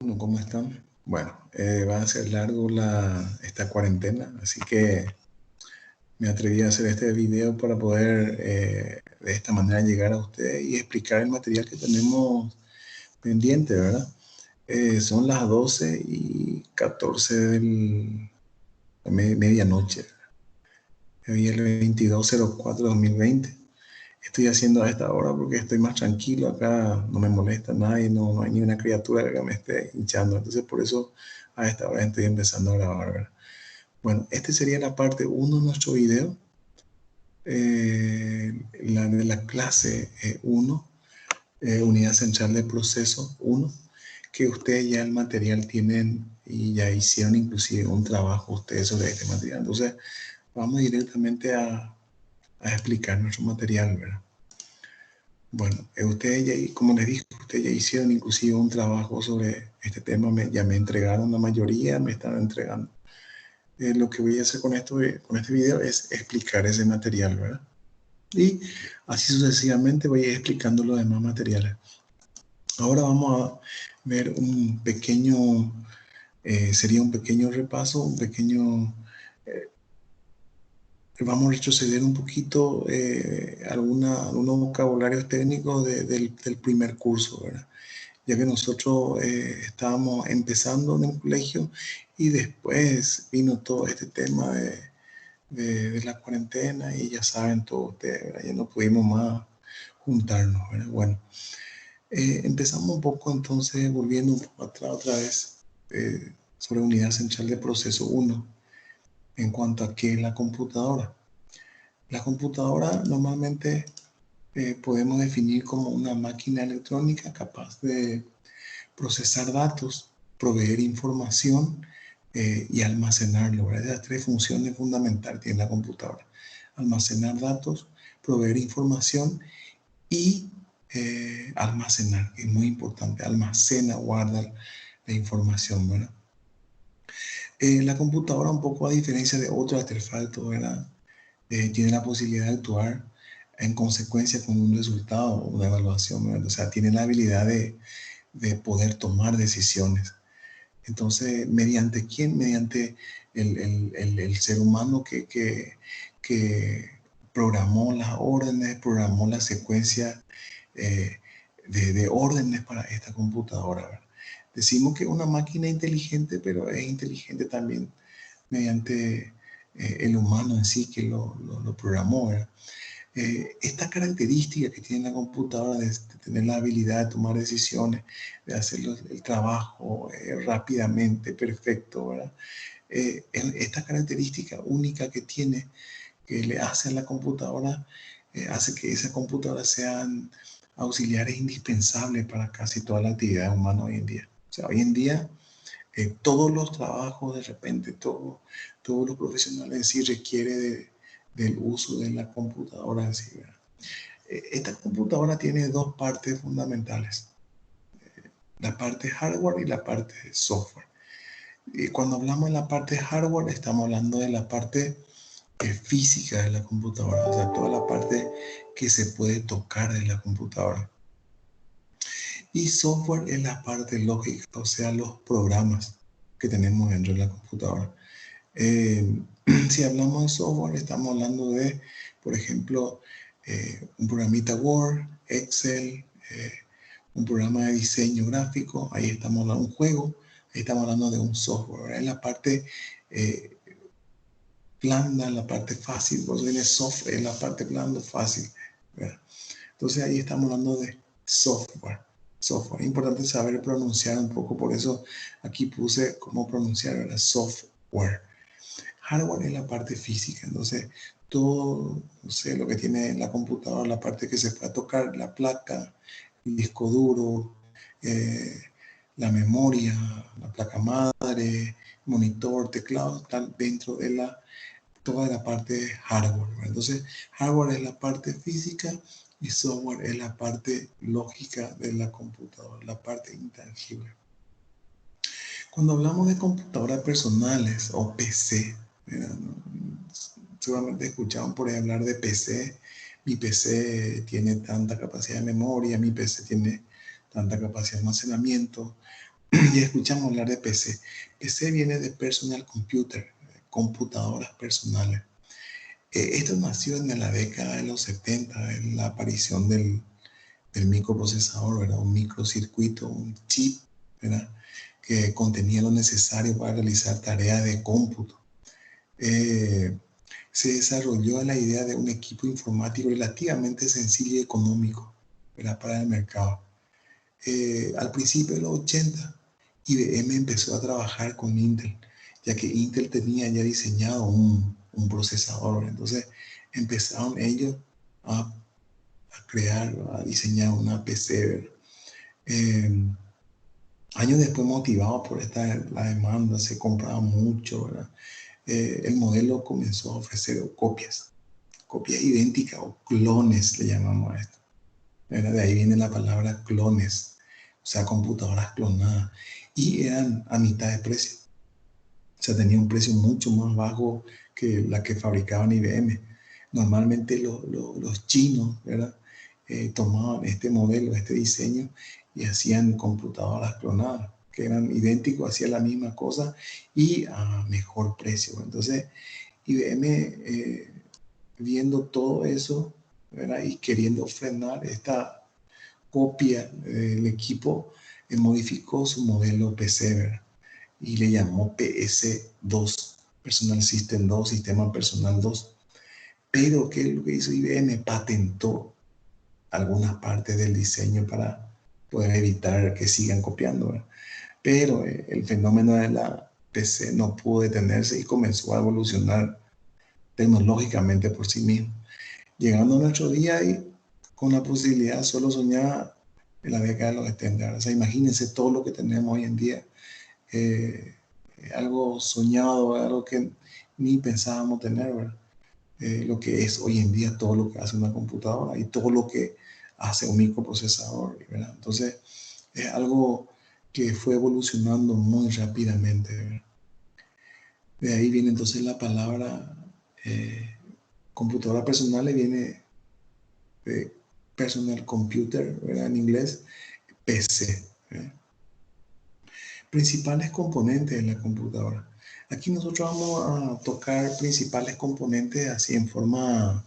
Bueno, ¿cómo están? Bueno, va a ser largo esta cuarentena, así que me atreví a hacer este video para poder de esta manera llegar a ustedes y explicar el material que tenemos pendiente, ¿verdad? Son las 12:14 medianoche, hoy el 22/04/2020. Estoy haciendo a esta hora porque estoy más tranquilo acá, no me molesta nadie, no hay ni una criatura que me esté hinchando. Entonces, por eso a esta hora estoy empezando a grabar, ¿verdad? Bueno, este sería la parte uno de nuestro video, la de la clase 1, unidad central de proceso 1, que ustedes ya el material tienen y ya hicieron inclusive un trabajo ustedes sobre este material. Entonces, vamos directamente a explicar nuestro material, ¿verdad? Bueno, ustedes ya, como les dije, ustedes ya hicieron inclusive un trabajo sobre este tema, ya me entregaron la mayoría, me están entregando. Lo que voy a hacer con con este video es explicar ese material, ¿verdad? Y así sucesivamente voy a ir explicando los demás materiales. Ahora vamos a ver sería un pequeño repaso, vamos a retroceder un poquito algunos vocabularios técnicos del primer curso, ¿verdad? Ya que nosotros estábamos empezando en el colegio y después vino todo este tema de la cuarentena y ya saben todos ustedes, ¿verdad? Ya no pudimos más juntarnos, ¿verdad? Bueno, empezamos un poco entonces, volviendo un poco atrás otra vez, sobre unidad central de proceso 1, en cuanto a qué es la computadora. La computadora normalmente podemos definir como una máquina electrónica capaz de procesar datos, proveer información y almacenarlo, ¿verdad? Esas tres funciones fundamentales tiene la computadora: almacenar datos, proveer información y almacenar, que es muy importante, almacena, guarda la información, ¿verdad? La computadora, un poco a diferencia de otros artefactos, ¿verdad? Tiene la posibilidad de actuar en consecuencia con un resultado, una evaluación, ¿verdad? O sea, tiene la habilidad de poder tomar decisiones. Entonces, ¿mediante quién? Mediante el ser humano que programó las órdenes, programó la secuencia eh, de órdenes para esta computadora, ¿verdad? Decimos que es una máquina inteligente, pero es inteligente también mediante el humano en sí que lo programó, ¿verdad? Esta característica que tiene la computadora de tener la habilidad de tomar decisiones, de hacer el trabajo rápidamente, perfecto, ¿verdad? Esta característica única que tiene, que le hace a la computadora, hace que esa computadora sean auxiliares indispensables para casi toda la actividad humana hoy en día. O sea, hoy en día todos los trabajos, de repente, todos los profesionales en sí requiere del uso de la computadora en sí, ¿verdad? Esta computadora tiene dos partes fundamentales: la parte hardware y la parte software. Y cuando hablamos de la parte hardware, estamos hablando de la parte física de la computadora, o sea, toda la parte que se puede tocar de la computadora. Y software es la parte lógica, o sea, los programas que tenemos dentro de la computadora. Eh, si hablamos de software, estamos hablando de, por ejemplo, un programita Word, Excel, un programa de diseño gráfico, ahí estamos hablando de un juego, ahí estamos hablando de un software, ¿verdad? En la parte eh, blanda, la parte fácil, pues viene software, en la parte blanda, fácil, ¿verdad? Entonces ahí estamos hablando de software. Software. Es importante saber pronunciar un poco, por eso aquí puse cómo pronunciar, ¿verdad? Software. Hardware es la parte física, entonces todo, no sé, lo que tiene la computadora, la parte que se puede tocar, la placa, el disco duro, eh, la memoria, la placa madre, monitor, teclado, están dentro de toda la parte hardware, ¿verdad? Entonces, hardware es la parte física y software es la parte lógica de la computadora, la parte intangible. Cuando hablamos de computadoras personales o PC, seguramente escuchaban por ahí hablar de PC. Mi PC tiene tanta capacidad de memoria, mi PC tiene tanta capacidad de almacenamiento. Ya escuchamos hablar de PC. PC viene de Personal Computer, computadoras personales. Esto nació en la década de los 70, en la aparición del microprocesador, ¿verdad? Un microcircuito, un chip, ¿verdad? Que contenía lo necesario para realizar tareas de cómputo. Se desarrolló la idea de un equipo informático relativamente sencillo y económico, ¿verdad? Para el mercado. Al principio de los 80, IBM empezó a trabajar con Intel, ya que Intel tenía ya diseñado un procesador. Entonces empezaron ellos a crear, a diseñar una PC. Años después, motivados por la demanda, se compraba mucho, ¿verdad? El modelo comenzó a ofrecer copias idénticas o clones, le llamamos a esto, ¿verdad? De ahí viene la palabra clones, o sea, computadoras clonadas, y eran a mitad de precio. O sea, tenía un precio mucho más bajo que la que fabricaban IBM. Normalmente los chinos, ¿verdad? Tomaban este modelo, este diseño, y hacían computadoras clonadas, que eran idénticos, hacían la misma cosa y a mejor precio. Entonces, IBM, viendo todo eso, ¿verdad? Y queriendo frenar esta copia del equipo, modificó su modelo PC, ¿verdad? Y le llamó PS2, Personal System 2, Sistema Personal 2. Pero, ¿qué es lo que hizo IBM? Patentó algunas partes del diseño para poder evitar que sigan copiando, ¿verdad? Pero el fenómeno de la PC no pudo detenerse y comenzó a evolucionar tecnológicamente por sí mismo, llegando a nuestro día y con la posibilidad solo soñada en la década de los 70. O sea, imagínense todo lo que tenemos hoy en día, eh, algo soñado, algo que ni pensábamos tener, ¿verdad? Lo que es hoy en día todo lo que hace una computadora y todo lo que hace un microprocesador, ¿verdad? Entonces, es algo que fue evolucionando muy rápidamente, ¿verdad? De ahí viene entonces la palabra eh, computadora personal, viene de personal computer, ¿verdad? En inglés, PC, ¿verdad? Principales componentes de la computadora. Aquí nosotros vamos a tocar principales componentes así en forma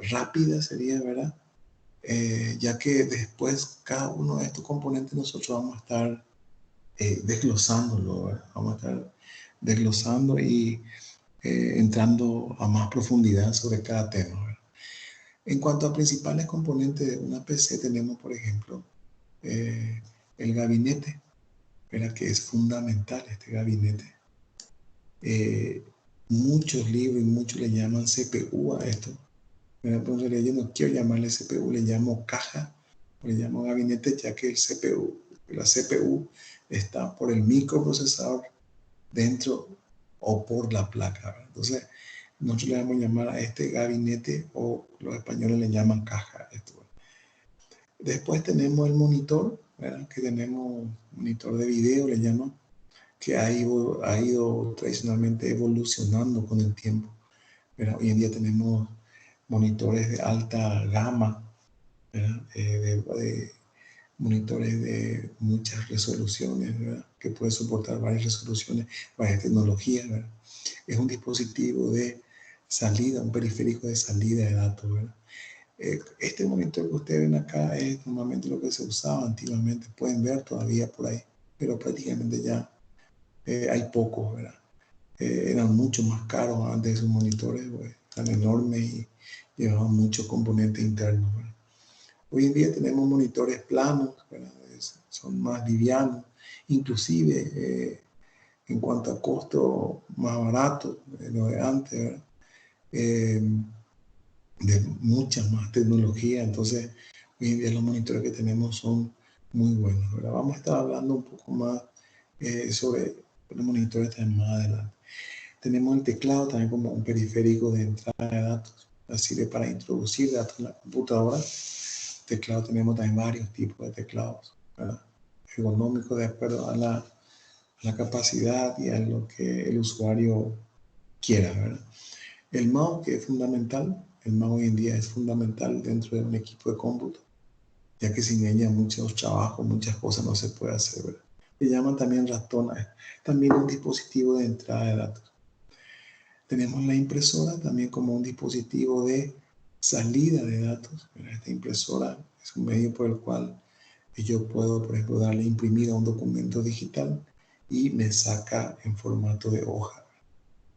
rápida, sería, ¿verdad? Ya que después cada uno de estos componentes nosotros vamos a estar desglosándolo, ¿verdad? Vamos a estar desglosando y entrando a más profundidad sobre cada tema, ¿verdad? En cuanto a principales componentes de una PC, tenemos, por ejemplo, eh, el gabinete, ¿verdad? Que es fundamental este gabinete. Eh, Muchos libros y muchos le llaman CPU a esto. Pero en realidad yo no quiero llamarle CPU, le llamo caja, o le llamo gabinete, ya que la CPU está por el microprocesador dentro o por la placa, ¿verdad? Entonces, nosotros le vamos a llamar a este gabinete, o los españoles le llaman caja. Esto. Después tenemos el monitor, ¿verdad? Que tenemos monitor de video, le llaman, que ha ido tradicionalmente evolucionando con el tiempo, ¿verdad? Hoy en día tenemos monitores de alta gama, ¿verdad? Monitores de muchas resoluciones, ¿verdad? Que puede soportar varias resoluciones, varias tecnologías, ¿verdad? Es un dispositivo de salida, un periférico de salida de datos, ¿verdad? Este monitor que ustedes ven acá es normalmente lo que se usaba antiguamente, pueden ver todavía por ahí, pero prácticamente ya hay pocos, ¿verdad? Eran mucho más caros antes esos monitores, pues, eran enormes y llevaban muchos componentes internos, ¿verdad? Hoy en día tenemos monitores planos, ¿verdad? Son más livianos, inclusive en cuanto a costo, más barato de lo de antes, ¿verdad? Eh, de mucha más tecnología. Entonces, hoy en día los monitores que tenemos son muy buenos, ¿verdad? Vamos a estar hablando un poco más sobre los monitores también más adelante. Tenemos el teclado también como un periférico de entrada de datos, sirve para introducir datos en la computadora. Teclado, tenemos también varios tipos de teclados, ¿verdad? Ergonómicos de acuerdo a la capacidad y a lo que el usuario quiera, ¿verdad? El mouse, que es fundamental, el mouse hoy en día es fundamental dentro de un equipo de cómputo, ya que sin ella muchos trabajos, muchas cosas no se puede hacer, ¿verdad? Le llaman también ratón, también un dispositivo de entrada de datos. Tenemos la impresora también como un dispositivo de salida de datos. Esta impresora es un medio por el cual yo puedo, por ejemplo, darle imprimir a un documento digital y me saca en formato de hoja,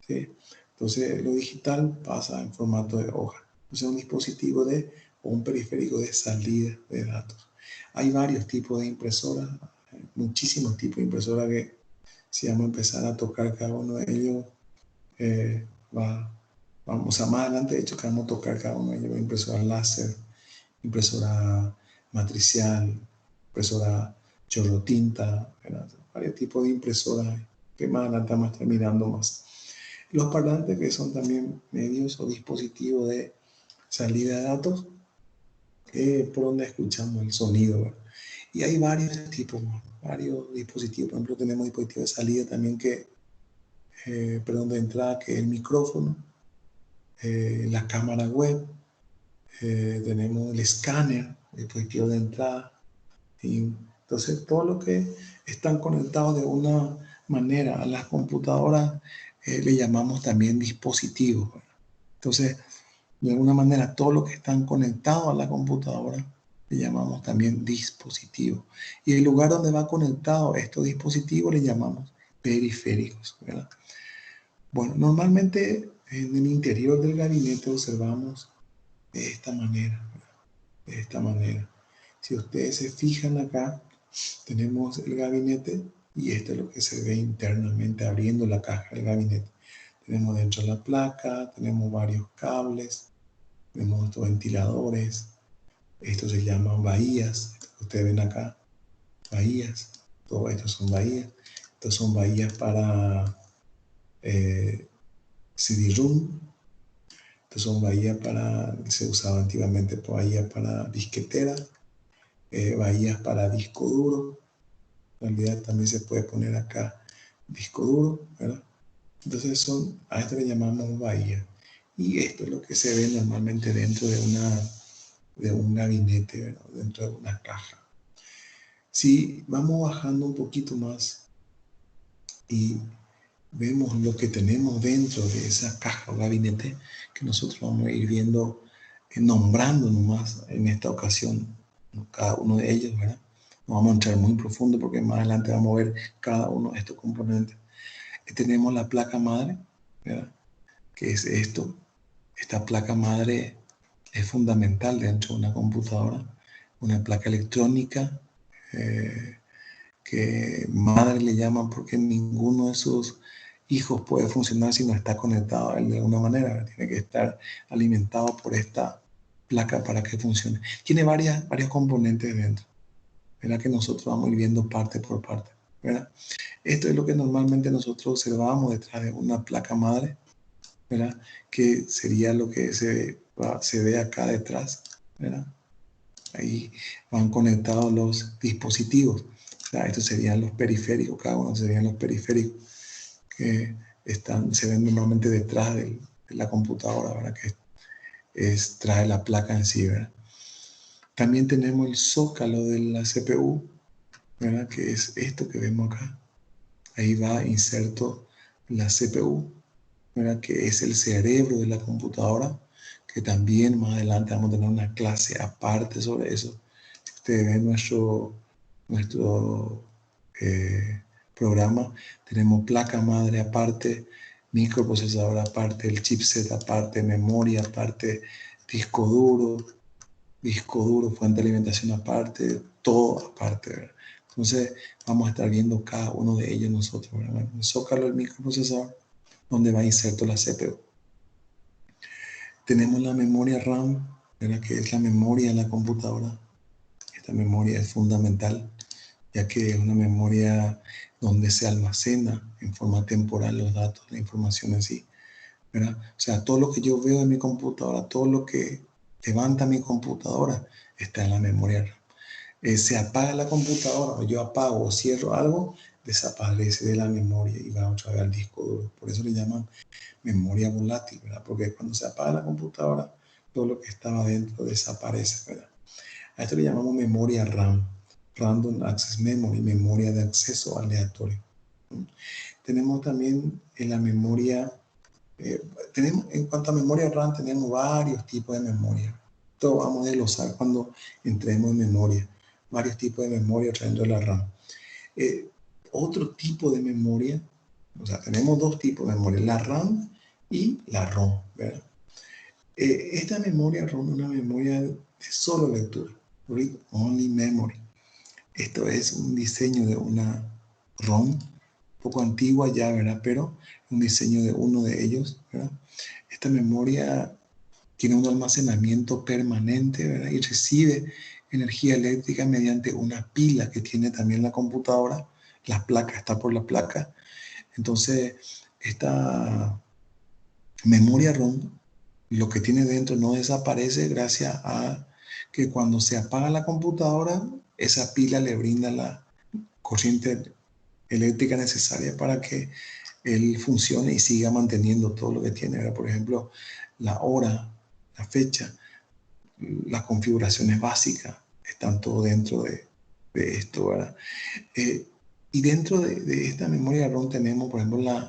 ¿sí? Entonces, lo digital pasa en formato de hoja. Entonces, es un dispositivo o un periférico de salida de datos. Hay varios tipos de impresoras, muchísimos tipos de impresoras que si vamos a empezar a tocar cada uno de ellos, vamos a más adelante, de hecho, que vamos a tocar cada uno de ellos: impresora láser, impresora matricial, impresora chorro tinta, varios tipos de impresoras que más adelante vamos a estar mirando más. Los parlantes, que son también medios o dispositivos de salida de datos, por donde escuchamos el sonido, ¿verdad? Y hay varios tipos, varios dispositivos. Por ejemplo, tenemos dispositivos de salida también de entrada, que es el micrófono, la cámara web, tenemos el escáner, el dispositivo de entrada. Y entonces, todo lo que están conectados de una manera a las computadoras, le llamamos también dispositivos, ¿verdad? Entonces, de alguna manera, todo lo que están conectados a la computadora le llamamos también dispositivos. Y el lugar donde va conectado estos dispositivos le llamamos periféricos, ¿verdad? Bueno, normalmente en el interior del gabinete observamos de esta manera, ¿verdad? De esta manera. Si ustedes se fijan acá, tenemos el gabinete y esto es lo que se ve internamente abriendo la caja del gabinete. Tenemos dentro la placa, tenemos varios cables, tenemos estos ventiladores, estos se llaman bahías, esto que ustedes ven acá, bahías, todo esto son bahías. Estos son bahías para CD-ROOM, estos son bahías se usaba antiguamente bahías para disquetera, bahías para disco duro. En realidad también se puede poner acá disco duro, ¿verdad? Entonces a esto le llamamos bahía. Y esto es lo que se ve normalmente dentro de un gabinete, ¿verdad? Dentro de una caja. Si vamos bajando un poquito más y vemos lo que tenemos dentro de esa caja o gabinete, que nosotros vamos a ir viendo, nombrando nomás en esta ocasión cada uno de ellos, ¿verdad? No vamos a entrar muy profundo porque más adelante vamos a ver cada uno de estos componentes. Tenemos la placa madre, ¿verdad? Que es esto. Esta placa madre es fundamental dentro de una computadora, una placa electrónica, que madre le llaman porque ninguno de sus hijos puede funcionar si no está conectado a él de alguna manera, ¿verdad? Tiene que estar alimentado por esta placa para que funcione. Tiene varios componentes dentro, ¿verdad? Que nosotros vamos a ir viendo parte por parte, ¿verdad? Esto es lo que normalmente nosotros observamos detrás de una placa madre, ¿verdad? Que sería lo que se ve acá detrás, ¿verdad? Ahí van conectados los dispositivos. O sea, estos serían los periféricos, cada uno serían los periféricos que se ven normalmente detrás de la computadora, ¿verdad? Que trae la placa en sí, ¿verdad? También tenemos el zócalo de la CPU, ¿verdad? Que es esto que vemos acá. Ahí va inserto la CPU, ¿verdad? Que es el cerebro de la computadora, que también más adelante vamos a tener una clase aparte sobre eso. Si ustedes ven nuestro programa, tenemos placa madre aparte, microprocesador aparte, el chipset aparte, memoria aparte, disco duro, fuente de alimentación aparte, todo aparte, ¿verdad? Entonces vamos a estar viendo cada uno de ellos nosotros, ¿verdad? El zócalo del microprocesador, donde va inserto la CPU. Tenemos la memoria RAM, ¿verdad? Que es la memoria de la computadora. Esta memoria es fundamental, ya que es una memoria donde se almacena en forma temporal los datos, la información en sí, ¿verdad? O sea, todo lo que yo veo en mi computadora, todo lo que levanta mi computadora, está en la memoria RAM. Se apaga la computadora, o yo apago o cierro algo, desaparece de la memoria y va otra vez al disco duro. Por eso le llaman memoria volátil, ¿verdad? Porque cuando se apaga la computadora, todo lo que estaba dentro desaparece, ¿verdad? A esto le llamamos memoria RAM, Random Access Memory, memoria de acceso aleatorio. Tenemos también en la memoria, en cuanto a memoria RAM, tenemos varios tipos de memoria. Esto vamos a desglosar cuando entremos en memoria. Varios tipos de memoria dentro de la RAM. Otro tipo de memoria, o sea, tenemos dos tipos de memoria, la RAM y la ROM, ¿verdad? Esta memoria ROM es una memoria de solo lectura, Read Only Memory. Esto es un diseño de una ROM, un poco antigua ya, ¿verdad? Pero un diseño de uno de ellos, ¿verdad? Esta memoria tiene un almacenamiento permanente, ¿verdad? Y recibe energía eléctrica mediante una pila que tiene también la computadora. La placa está por la placa. Entonces, esta memoria ROM, lo que tiene dentro no desaparece gracias a que cuando se apaga la computadora, esa pila le brinda la corriente eléctrica necesaria para que él funcione y siga manteniendo todo lo que tiene. ¿Verdad? Por ejemplo, la hora, la fecha, las configuraciones básicas, están todo dentro de esto, ¿verdad? Y dentro de esta memoria ROM tenemos, por ejemplo, el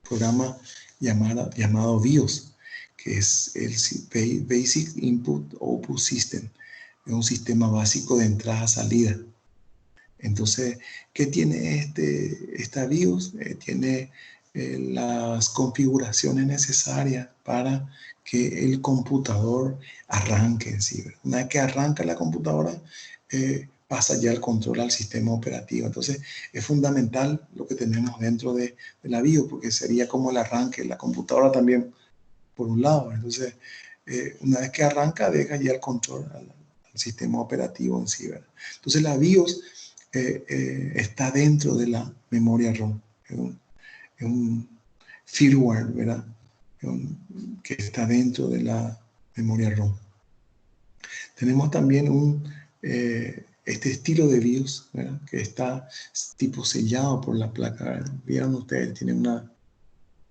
programa llamado BIOS, que es el Basic Input Output System. Es un sistema básico de entrada-salida. Entonces, ¿qué tiene esta BIOS? Tiene las configuraciones necesarias para que el computador arranque en sí. Una vez que arranca la computadora, pasa ya el control al sistema operativo. Entonces, es fundamental lo que tenemos dentro de la BIOS, porque sería como el arranque. La computadora también, por un lado. Entonces, una vez que arranca, deja ya el control al sistema operativo en sí. ¿Verdad? Entonces, la BIOS está dentro de la memoria ROM. Es un firmware, ¿verdad? Que está dentro de la memoria ROM. Tenemos también este estilo de BIOS, ¿verdad? Que está tipo sellado por la placa, ¿verdad? Vieron ustedes, tiene una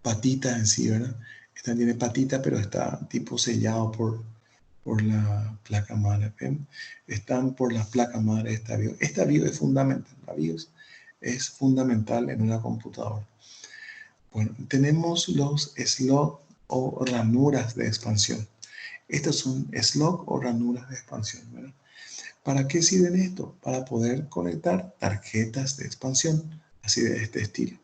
patita en sí, ¿verdad? Esta tiene patita, pero está tipo sellado por la placa madre. ¿Ven? Están por la placa madre de esta BIOS. Esta BIOS es fundamental. La BIOS es fundamental en una computadora. Bueno, tenemos los slots o ranuras de expansión. Estos son slots o ranuras de expansión, ¿verdad? ¿Para qué sirven esto? Para poder conectar tarjetas de expansión, así de este estilo.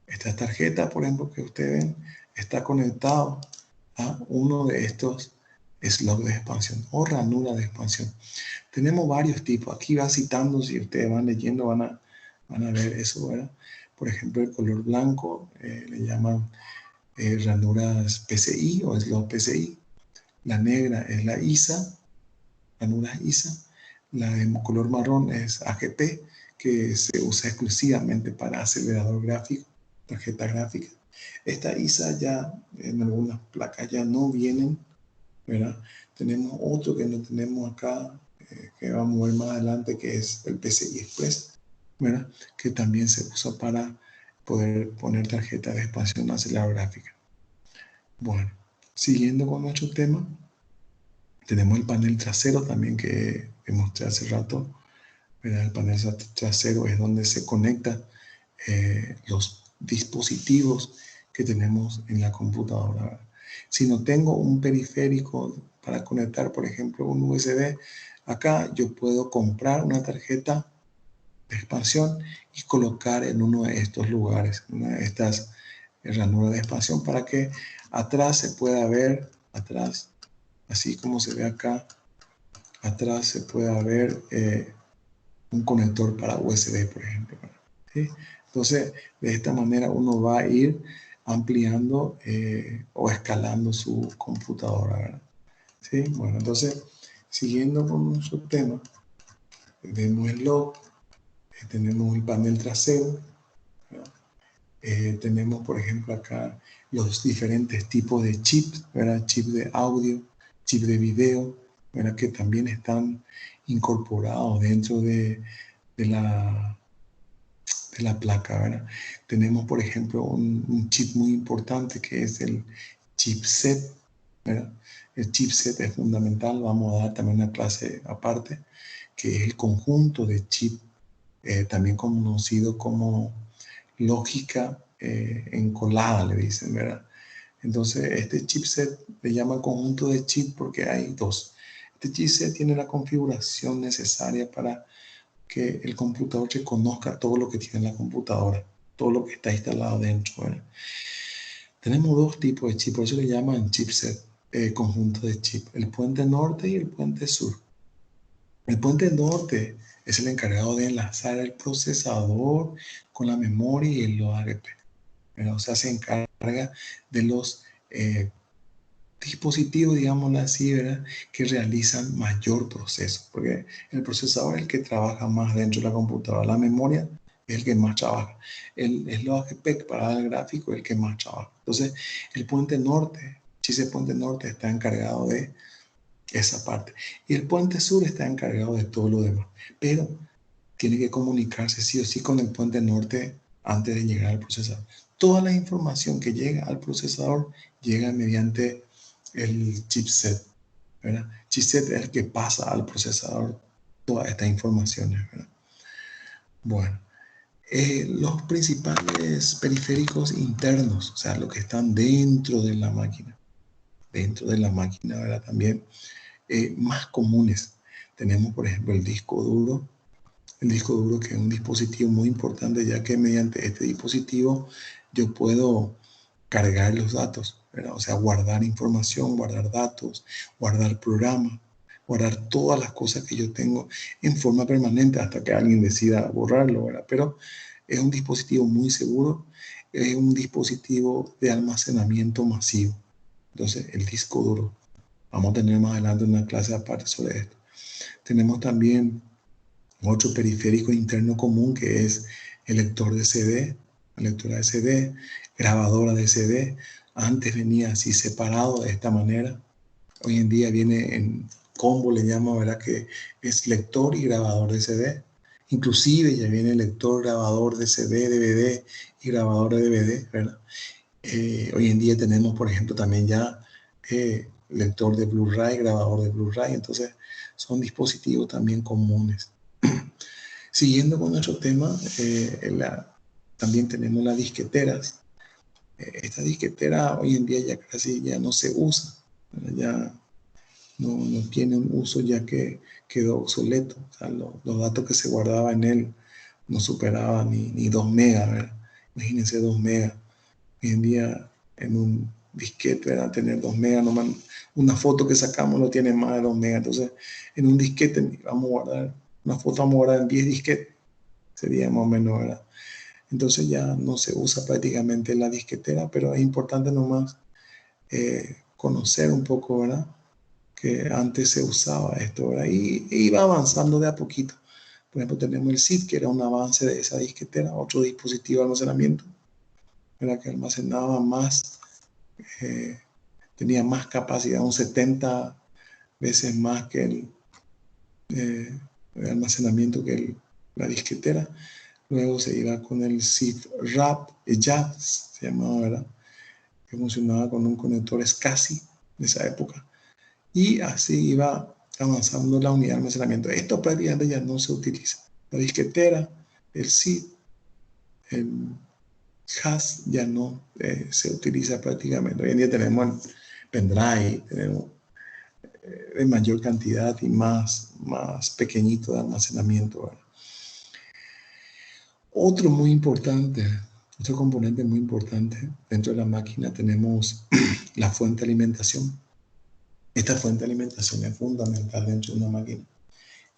Esta tarjeta, por ejemplo, que ustedes ven, está conectado a uno de estos slots de expansión o ranura de expansión. Tenemos varios tipos. Aquí va citando, si ustedes van leyendo, van a ver eso, ¿verdad? Por ejemplo, el color blanco le llaman ranuras PCI o slot PCI. La negra es la ISA, ranuras ISA. La de color marrón es AGP, que se usa exclusivamente para acelerador gráfico, tarjeta gráfica. Esta ISA ya en algunas placas ya no vienen, ¿verdad? Tenemos otro que no tenemos acá, que vamos a ver más adelante, que es el PCI Express, ¿verdad? Que también se usa para poder poner tarjeta de expansión acelerador gráfica. Bueno, siguiendo con nuestro tema, tenemos el panel trasero también que mostré hace rato, ¿verdad? El panel trasero es donde se conectan los dispositivos que tenemos en la computadora, ¿verdad? Si no tengo un periférico para conectar, por ejemplo, un USB, acá yo puedo comprar una tarjeta de expansión y colocar en uno de estos lugares, una de estas ranuras de expansión, para que atrás se pueda ver, atrás, así como se ve acá, atrás se pueda ver un conector para USB, por ejemplo. ¿Sí? Entonces, de esta manera uno va a ir ampliando o escalando su computadora, ¿verdad? ¿Sí? Bueno, entonces, siguiendo con nuestro tema, vemos el log, tenemos el panel trasero, tenemos, por ejemplo, acá los diferentes tipos de chips, ¿verdad? Chip de audio, chip de video, ¿verdad? Que también están incorporados dentro de la placa, ¿verdad? Tenemos, por ejemplo, un chip muy importante que es el chipset, ¿verdad? El chipset es fundamental. Vamos a dar también una clase aparte, que es el conjunto de chip, también conocido como lógica encolada, le dicen, ¿verdad? Entonces, este chipset le llaman conjunto de chip porque hay dos. Este chipset tiene la configuración necesaria para que el computador reconozca todo lo que tiene la computadora, todo lo que está instalado dentro, ¿verdad? Tenemos dos tipos de chip, por eso le llaman chipset, conjunto de chip, el puente norte y el puente sur. El puente norte es el encargado de enlazar el procesador con la memoria y el ORP. O sea, se encarga de los dispositivos, digámoslo así, ¿verdad?, que realizan mayor proceso, porque el procesador es el que trabaja más dentro de la computadora, la memoria es el que más trabaja, el OGP para el gráfico es el que más trabaja. Entonces, el puente norte, ese puente norte está encargado de esa parte, y el puente sur está encargado de todo lo demás, pero tiene que comunicarse sí o sí con el puente norte antes de llegar al procesador. Toda la información que llega al procesador llega mediante el chipset, ¿verdad? Chipset es el que pasa al procesador todas estas informaciones, ¿verdad? Bueno, los principales periféricos internos, o sea, los que están dentro de la máquina, ¿verdad? También más comunes. Tenemos, por ejemplo, el disco duro, que es un dispositivo muy importante, ya que mediante este dispositivo yo puedo cargar los datos, ¿verdad? O sea, guardar información, guardar datos, guardar programas, guardar todas las cosas que yo tengo en forma permanente hasta que alguien decida borrarlo, ¿verdad? Pero es un dispositivo muy seguro, es un dispositivo de almacenamiento masivo. Entonces, el disco duro. Vamos a tener más adelante una clase aparte sobre esto. Tenemos también otro periférico interno común, que es el lector de CD, la lectora de CD, grabadora de CD. Antes venía así separado de esta manera. Hoy en día viene en combo, le llamo, ¿verdad?, que es lector y grabador de CD. Inclusive ya viene lector, grabador de CD, DVD y grabador de DVD, ¿verdad? Hoy en día tenemos, por ejemplo, también ya lector de Blu-ray, grabador de Blu-ray. Entonces, son dispositivos también comunes. Siguiendo con nuestro tema, también tenemos las disqueteras. Esta disquetera hoy en día ya casi ya no se usa, ya no tiene un uso, ya que quedó obsoleto. O sea, los datos que se guardaban en él no superaban ni 2 megas, ¿verdad? Imagínense 2 megas. Hoy en día en un disquete, ¿verdad?, tener 2 megas, nomás una foto que sacamos no tiene más de 2 megas. Entonces, en un disquete vamos a guardar una foto, vamos a guardar en 10 disquetes, sería más o menos, ¿verdad? Entonces ya no se usa prácticamente la disquetera, pero es importante nomás conocer un poco, ¿verdad?, que antes se usaba esto, ¿verdad? Y iba avanzando de a poquito. Por ejemplo, tenemos el SID, que era un avance de esa disquetera, otro dispositivo de almacenamiento, ¿verdad?, que almacenaba más, tenía más capacidad, un 70 veces más que el almacenamiento que la disquetera. Luego se iba con el SID RAP, JAZ se llamaba, ¿verdad?, que funcionaba con un conector SCSI de esa época. Y así iba avanzando la unidad de almacenamiento. Esto prácticamente ya no se utiliza. La disquetera, el SID, el JAZ ya no se utiliza prácticamente. Hoy en día tenemos el pendrive, tenemos de mayor cantidad y más pequeñito de almacenamiento, ¿verdad? Otro muy importante, otro componente muy importante dentro de la máquina, tenemos la fuente de alimentación. Esta fuente de alimentación es fundamental dentro de una máquina,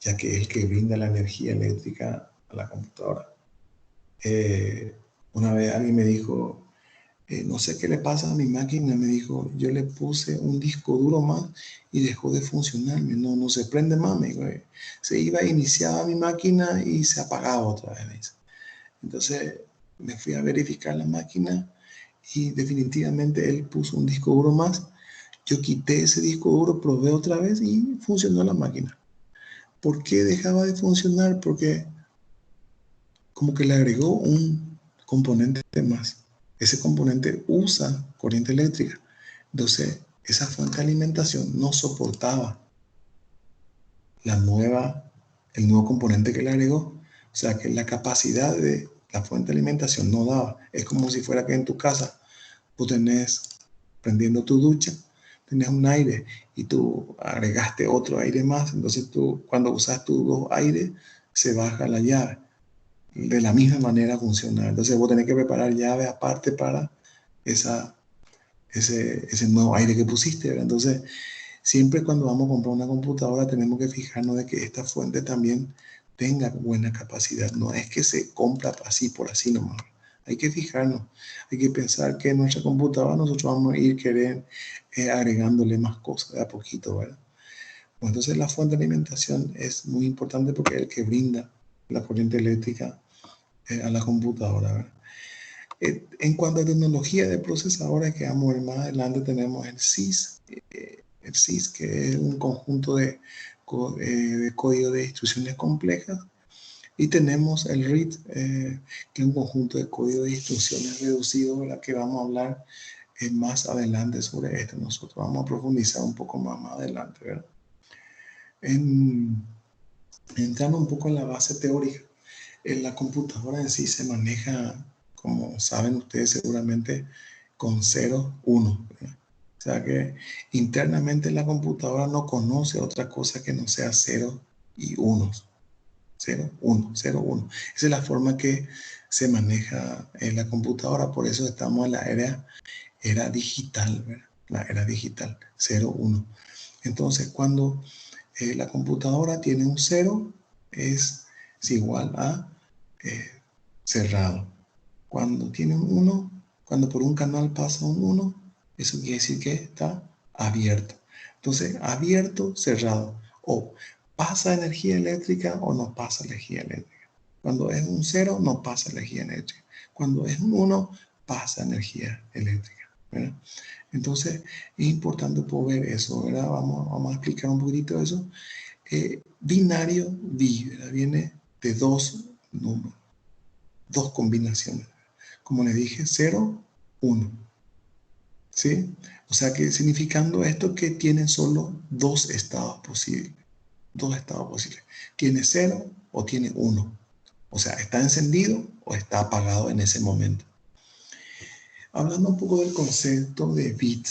ya que es el que brinda la energía eléctrica a la computadora. Una vez alguien me dijo, no sé qué le pasa a mi máquina, me dijo, yo le puse un disco duro más y dejó de funcionar, no se prende más, me dijo, se iba a iniciar mi máquina y se apagaba otra vez. Entonces me fui a verificar la máquina y definitivamente él puso un disco duro más. Yo quité ese disco duro, probé otra vez y funcionó la máquina. ¿Por qué dejaba de funcionar? Porque como que le agregó un componente más. Ese componente usa corriente eléctrica. Entonces esa fuente de alimentación no soportaba el nuevo componente que le agregó. O sea que la capacidad de la fuente de alimentación no daba. Es como si fuera que en tu casa tú tenés, prendiendo tu ducha, tenés un aire y tú agregaste otro aire más. Entonces tú, cuando usas tus dos aires, se baja la llave. De la misma manera funciona. Entonces vos tenés que preparar llave aparte para ese nuevo aire que pusiste, ¿verdad? Entonces, siempre cuando vamos a comprar una computadora tenemos que fijarnos de que esta fuente también tenga buena capacidad. No es que se compra así por así nomás. Hay que fijarnos, hay que pensar que en nuestra computadora nosotros vamos a ir agregándole más cosas de a poquito, ¿verdad? Pues entonces la fuente de alimentación es muy importante porque es el que brinda la corriente eléctrica a la computadora, ¿verdad? En cuanto a tecnología de procesadores que vamos a ver más adelante, tenemos el CIS, que es un conjunto de código de instrucciones complejas, y tenemos el RID, que es un conjunto de código de instrucciones reducido, ¿verdad? Que vamos a hablar más adelante sobre esto. Nosotros vamos a profundizar un poco más adelante, ¿verdad? Entrando un poco en la base teórica, la computadora en sí se maneja, como saben ustedes seguramente, con 0, 1. O sea que internamente la computadora no conoce otra cosa que no sea 0 y 1. 0, 1, 0, 1. Esa es la forma que se maneja en la computadora. Por eso estamos en la era digital, ¿verdad? La era digital, 0, 1. Entonces, cuando la computadora tiene un 0, es igual a cerrado. Cuando tiene un 1, cuando por un canal pasa un 1, eso quiere decir que está abierto. Entonces, abierto, cerrado. O pasa energía eléctrica o no pasa energía eléctrica. Cuando es un 0, no pasa energía eléctrica. Cuando es un 1, pasa energía eléctrica, ¿verdad? Entonces, es importante poder ver eso, ¿verdad? Vamos a explicar un poquito eso. Binario, ¿verdad? Viene de dos números, dos combinaciones. Como les dije, 0, 1. ¿Sí? O sea que significando esto que tiene solo dos estados posibles. Dos estados posibles. Tiene 0 o tiene 1. O sea, está encendido o está apagado en ese momento. Hablando un poco del concepto de bit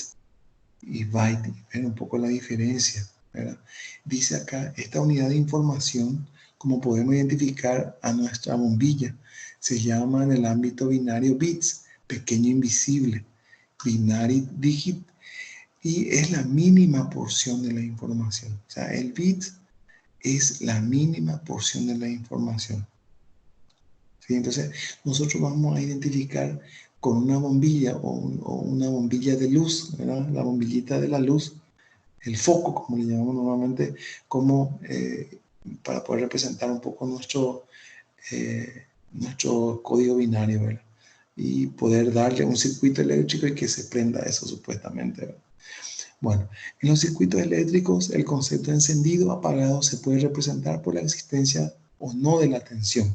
y byte, ver un poco la diferencia, ¿verdad? Dice acá, esta unidad de información, como podemos identificar a nuestra bombilla, se llama en el ámbito binario bits, pequeño invisible, binary digit, y es la mínima porción de la información. O sea, el bit es la mínima porción de la información. ¿Sí? Entonces, nosotros vamos a identificar con una bombilla o una bombilla de luz, ¿verdad? La bombillita de la luz, el foco, como le llamamos normalmente, como para poder representar un poco nuestro código binario, ¿verdad? Y poder darle un circuito eléctrico y que se prenda eso supuestamente, ¿verdad? Bueno, en los circuitos eléctricos el concepto de encendido apagado se puede representar por la existencia o no de la tensión.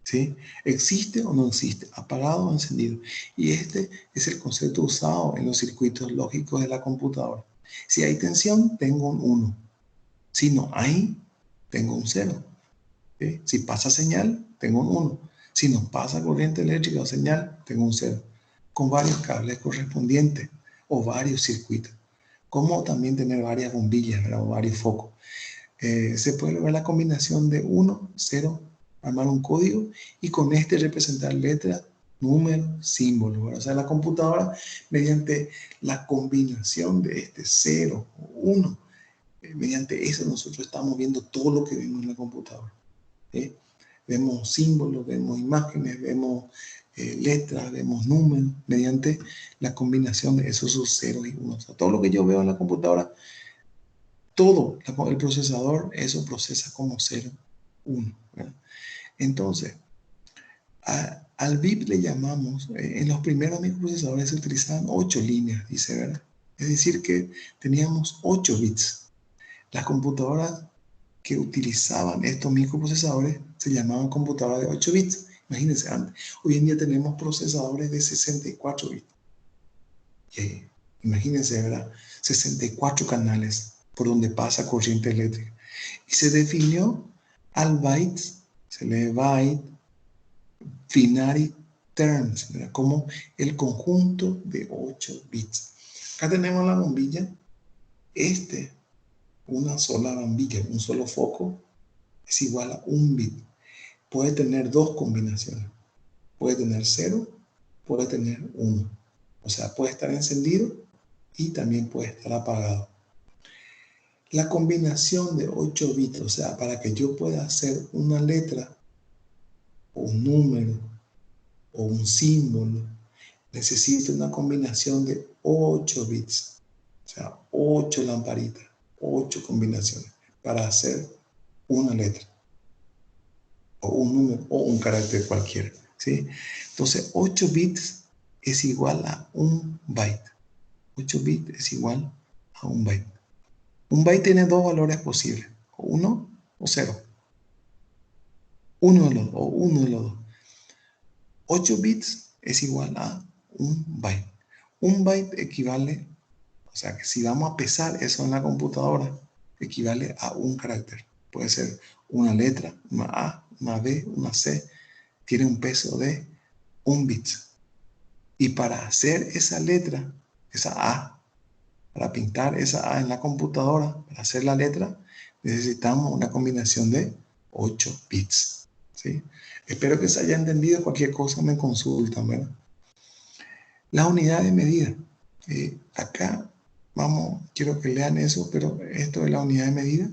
¿Sí? ¿Existe o no existe? ¿Apagado o encendido? Y este es el concepto usado en los circuitos lógicos de la computadora. Si hay tensión, tengo un 1. Si no hay, tengo un 0. ¿Sí? Si pasa señal, tengo un 1. Si no pasa corriente eléctrica o señal, tengo un 0. Con varios cables correspondientes o varios circuitos. Como también tener varias bombillas, ¿verdad? O varios focos. Se puede lograr la combinación de 1, 0, armar un código y con este representar letras, números, símbolos, ¿verdad? O sea, la computadora, mediante la combinación de este 0 o 1, mediante eso nosotros estamos viendo todo lo que vemos en la computadora. ¿Sí? Vemos símbolos, vemos imágenes, vemos letras, vemos números, mediante la combinación de esos ceros y unos. O sea, todo lo que yo veo en la computadora, todo el procesador, eso procesa como 0, 1. ¿Verdad? Entonces, al bit le llamamos, en los primeros microprocesadores se utilizaban 8 líneas, dice, ¿verdad? Es decir, que teníamos 8 bits. Las computadoras que utilizaban estos microprocesadores se llamaban computadoras de 8 bits. Imagínense antes. Hoy en día tenemos procesadores de 64 bits. Imagínense, ¿verdad? 64 canales por donde pasa corriente eléctrica. Y se definió al byte, se lee byte binary terms, ¿verdad? Como el conjunto de 8 bits. Acá tenemos la bombilla. Una sola bombilla, un solo foco, es igual a un bit. Puede tener dos combinaciones. Puede tener 0, puede tener 1. O sea, puede estar encendido y también puede estar apagado. La combinación de 8 bits, o sea, para que yo pueda hacer una letra o un número o un símbolo, necesito una combinación de 8 bits. O sea, 8 lamparitas, 8 combinaciones para hacer una letra o un número o un carácter cualquiera, ¿sí? Entonces, 8 bits es igual a un byte. 8 bits es igual a un byte. Un byte tiene dos valores posibles, o 1 o 0. Uno de los dos, o uno de los dos. 8 bits es igual a un byte. Un byte equivale, o sea que si vamos a pesar eso en la computadora, equivale a un carácter. Puede ser una letra, una A, una B, una C. Tiene un peso de un bit. Y para hacer esa letra, esa A, para pintar esa A en la computadora, para hacer la letra, necesitamos una combinación de 8 bits. ¿Sí? Espero que se haya entendido. Cualquier cosa me consultan, ¿verdad? La unidad de medida. Acá, quiero que lean eso, pero esto es la unidad de medida.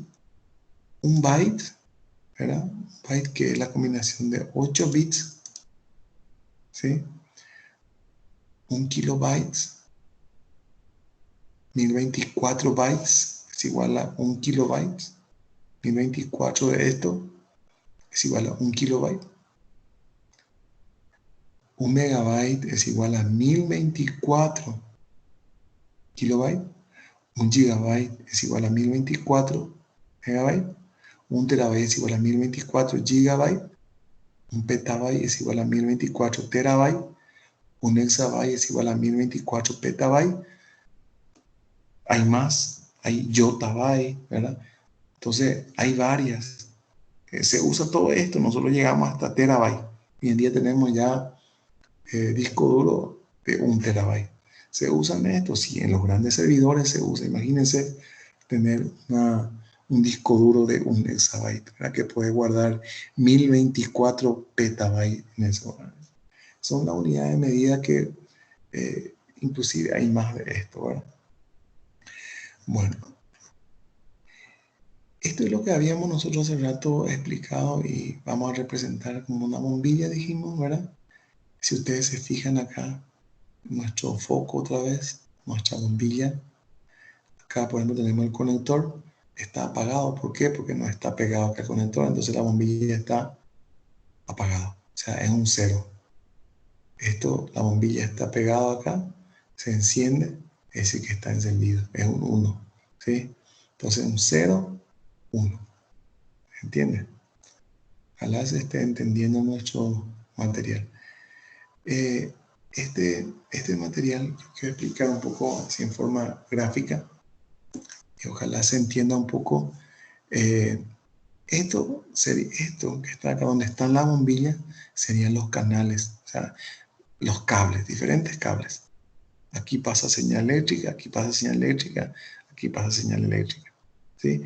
Un byte, ¿verdad? Un byte que es la combinación de 8 bits, ¿sí? Un kilobyte, 1024 bytes es igual a un kilobyte. 1024 de esto es igual a un kilobyte. Un megabyte es igual a 1024 kilobytes. Un gigabyte es igual a 1024 megabytes. Un terabyte es igual a 1024 gigabytes. Un petabyte es igual a 1024 terabytes. Un exabyte es igual a 1024 petabytes. Hay más, hay yottabyte, ¿verdad? Entonces, hay varias. Se usa todo esto, nosotros llegamos hasta terabyte. Hoy en día tenemos ya disco duro de 1 terabyte. ¿Se usan estos? Sí, en los grandes servidores se usa. Imagínense tener un disco duro de 1 exabyte, ¿verdad? Que puede guardar 1024 petabytes en eso, ¿verdad? Son las unidades de medida que inclusive hay más de esto, ¿verdad? Bueno, esto es lo que habíamos nosotros hace rato explicado y vamos a representar como una bombilla, dijimos, ¿verdad? Si ustedes se fijan acá, nuestro foco otra vez, nuestra bombilla. Acá, por ejemplo, tenemos el conector, está apagado. ¿Por qué? Porque no está pegado acá al conector, entonces la bombilla está apagada. O sea, es un 0. La bombilla está pegada acá, se enciende, es decir que está encendido, es un 1. ¿Sí? Entonces, un 0, 1. ¿Entienden? Ojalá se esté entendiendo nuestro material. Este material quiero explicar un poco así en forma gráfica y ojalá se entienda un poco. Esto que está acá donde están las bombillas serían los canales, o sea, los cables, diferentes cables. Aquí pasa señal eléctrica, aquí pasa señal eléctrica, aquí pasa señal eléctrica. ¿Sí?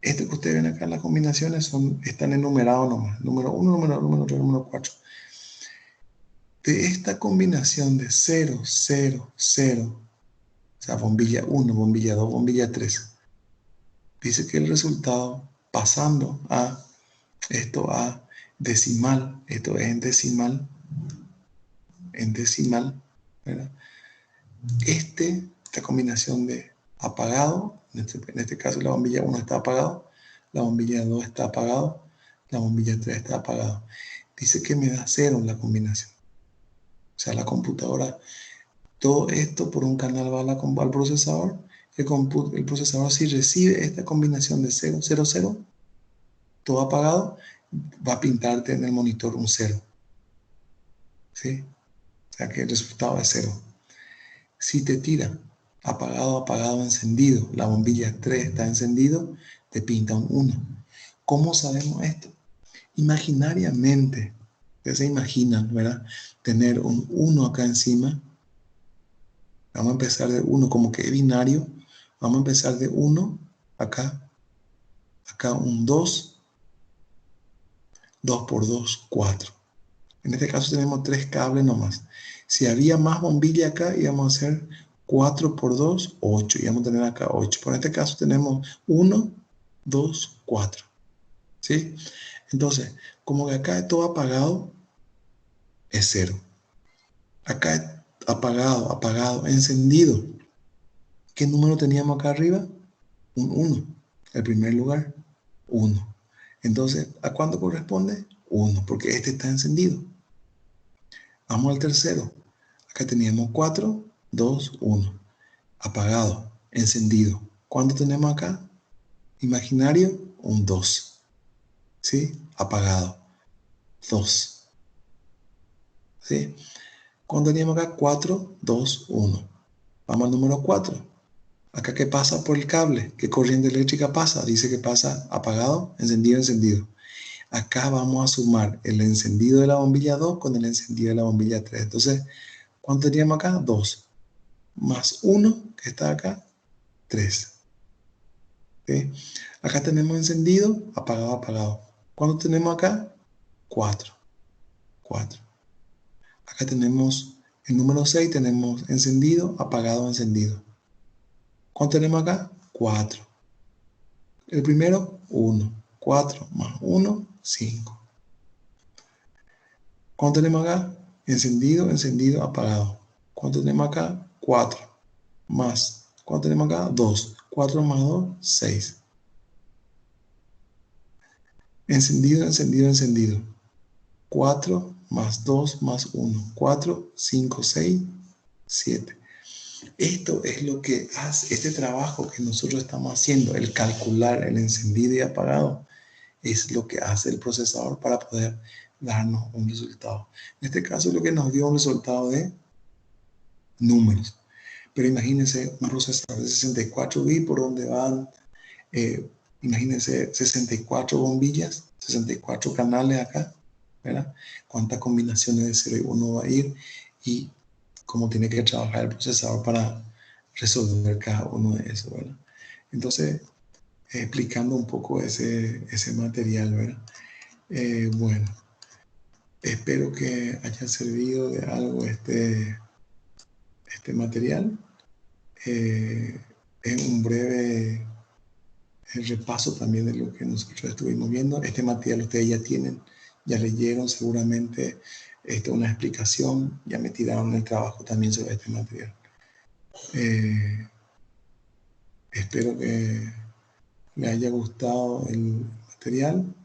Esto que ustedes ven acá, las combinaciones están enumerados nomás. Número 1, número 2, número 3, número 4. De esta combinación de 0, 0, 0, o sea, bombilla 1, bombilla 2, bombilla 3, dice que el resultado, pasando a esto a decimal, esto es en decimal, ¿verdad? Esta combinación de apagado, en este caso la bombilla 1 está apagado, la bombilla 2 está apagado, la bombilla 3 está apagado. Dice que me da 0 la combinación. O sea, la computadora, todo esto por un canal va al procesador. El procesador, si recibe esta combinación de 0, 0, 0, todo apagado, va a pintarte en el monitor un 0. ¿Sí? O sea que el resultado es 0. Si te tira apagado, apagado, encendido. La bombilla 3 está encendido, te pinta un 1. ¿Cómo sabemos esto? Imaginariamente, ustedes se imaginan, ¿verdad? Tener un 1 acá encima. Vamos a empezar de 1, como que es binario. Vamos a empezar de 1, acá, acá un 2, 2 por 2, 4. En este caso tenemos 3 cables nomás. Si había más bombilla acá, íbamos a hacer 4 por 2, 8. Y vamos a tener acá 8. Por este caso tenemos 1, 2, 4. ¿Sí? Entonces, como que acá es todo apagado, es 0. Acá es apagado, apagado, encendido. ¿Qué número teníamos acá arriba? Un 1. El primer lugar, 1. Entonces, ¿a cuánto corresponde? 1, porque este está encendido. Vamos al tercero. Acá teníamos 4, 2, 1. Apagado, encendido. ¿Cuánto tenemos acá? Imaginario, un 2. ¿Sí? Apagado, 2. ¿Sí? ¿Cuánto teníamos acá? 4, 2, 1. Vamos al número 4. Acá, ¿qué pasa por el cable? ¿Qué corriente eléctrica pasa? Dice que pasa apagado, encendido, encendido. Acá vamos a sumar el encendido de la bombilla 2 con el encendido de la bombilla 3. Entonces, ¿cuánto teníamos acá? 2. Más 1, que está acá, 3. ¿Sí? Acá tenemos encendido, apagado, apagado. ¿Cuánto tenemos acá? 4. 4. Acá tenemos el número 6, tenemos encendido, apagado, encendido. ¿Cuánto tenemos acá? 4. El primero, 1. 4 más 1, 5. ¿Cuánto tenemos acá? Encendido, encendido, apagado. ¿Cuánto tenemos acá? 4. Más. ¿Cuánto tenemos acá? 2. 4 más 2, 6. Encendido, encendido, encendido. 4 más 2 más 1. 4, 5, 6, 7. Esto es lo que hace, este trabajo que nosotros estamos haciendo, el calcular el encendido y apagado, es lo que hace el procesador para poder darnos un resultado. En este caso, lo que nos dio un resultado de números. Pero imagínense un procesador de 64 bits por donde van, imagínense 64 bombillas, 64 canales acá, ¿verdad? Cuántas combinaciones de 0 y 1 va a ir y cómo tiene que trabajar el procesador para resolver cada uno de esos, ¿verdad? Entonces, explicando un poco ese material, ¿verdad? Bueno, espero que haya servido de algo este material. Es un breve repaso también de lo que nosotros estuvimos viendo. Este material ustedes ya tienen, ya leyeron seguramente una explicación, ya me tiraron el trabajo también sobre este material. Espero que les haya gustado el material,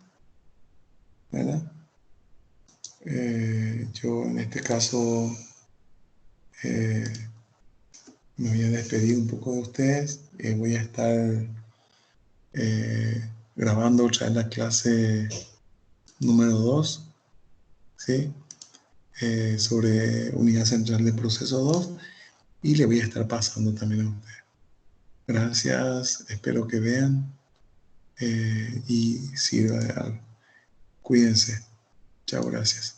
¿verdad? Yo en este caso me voy a despedir un poco de ustedes. Voy a estar grabando otra vez la clase número 2, ¿sí? Sobre unidad central de proceso 2 y le voy a estar pasando también a ustedes. Gracias, espero que vean y sirva de algo. Cuídense. Chao, gracias.